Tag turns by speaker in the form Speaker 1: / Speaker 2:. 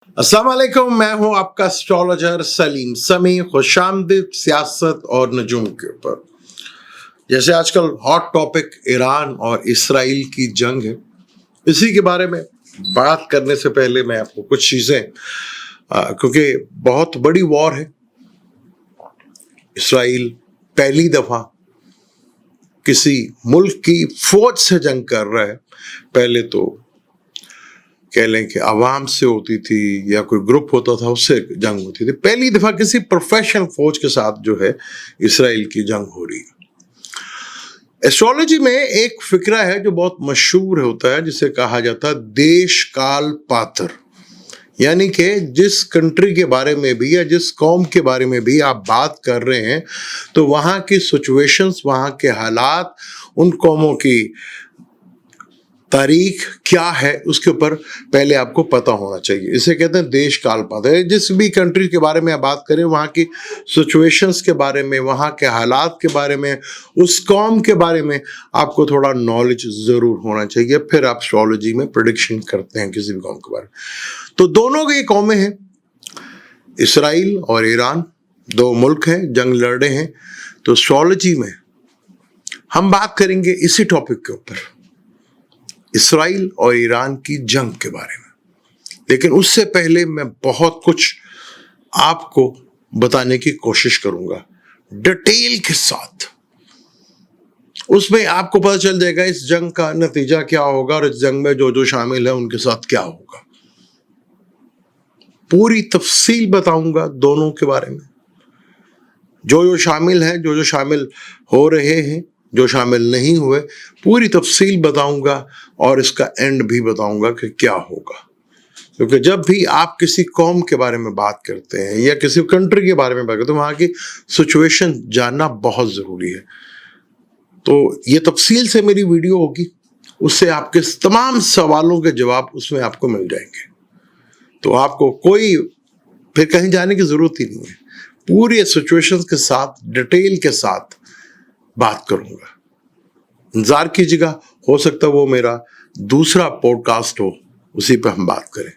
Speaker 1: अस्सलाम वालेकुम, मैं हूं आपका एस्ट्रोलॉजर सलीम समी। खुशामदीद सियासत और नजूम के ऊपर। जैसे आजकल हॉट टॉपिक ईरान और इसराइल की जंग है, इसी के बारे में बात करने से पहले मैं आपको कुछ चीज़ें क्योंकि बहुत बड़ी वॉर है। इसराइल पहली दफ़ा किसी मुल्क की फौज से जंग कर रहा है। पहले तो कह लें कि आवाम से होती थी या कोई ग्रुप होता था उससे जंग होती थी। पहली दफ़ा किसी प्रोफेशनल फौज के साथ जो है इसराइल की जंग हो रही है। एस्ट्रोलॉजी में एक फिक्रा है जो बहुत मशहूर होता है, जिसे कहा जाता है देश काल पात्र। यानी कि जिस कंट्री के बारे में भी या जिस कौम के बारे में भी आप बात कर रहे हैं, तो वहाँ की सिचुएशंस, वहाँ के हालात, उन कौमों की तारीख क्या है, उसके ऊपर पहले आपको पता होना चाहिए। इसे कहते हैं देश काल पात्र। जिस भी कंट्री के बारे में आप बात करें, वहाँ की सिचुएशंस के बारे में, वहाँ के हालात के बारे में, उस कौम के बारे में आपको थोड़ा नॉलेज ज़रूर होना चाहिए। फिर आप एस्ट्रोलॉजी में प्रेडिक्शन करते हैं किसी भी कौम के बारे में। तो दोनों की कौमें हैं, इसराइल और ईरान, दो मुल्क हैं, जंग लड़ रहे हैं। तो एस्ट्रोलॉजी में हम बात करेंगे इसी टॉपिक के ऊपर, इसराइल और ईरान की जंग के बारे में। लेकिन उससे पहले मैं बहुत कुछ आपको बताने की कोशिश करूंगा डिटेल के साथ। उसमें आपको पता चल जाएगा इस जंग का नतीजा क्या होगा और इस जंग में जो जो शामिल है उनके साथ क्या होगा। पूरी तफसील बताऊंगा दोनों के बारे में, जो जो शामिल हैं, जो जो शामिल हो रहे हैं, जो शामिल नहीं हुए, पूरी तफसील बताऊंगा और इसका एंड भी बताऊंगा कि क्या होगा। क्योंकि जब भी आप किसी कौम के बारे में बात करते हैं या किसी कंट्री के बारे में बात करते हैं, वहाँ की सिचुएशन जानना बहुत ज़रूरी है। तो ये तफसील से मेरी वीडियो होगी, उससे आपके तमाम सवालों के जवाब उसमें आपको मिल जाएंगे। तो आपको कोई फिर कहीं जाने की ज़रूरत ही नहीं है। पूरी सिचुएशन के साथ, डिटेल के साथ बात करूंगा। इंतजार कीजिएगा, हो सकता है वो मेरा दूसरा पॉडकास्ट हो, उसी पर हम बात करें।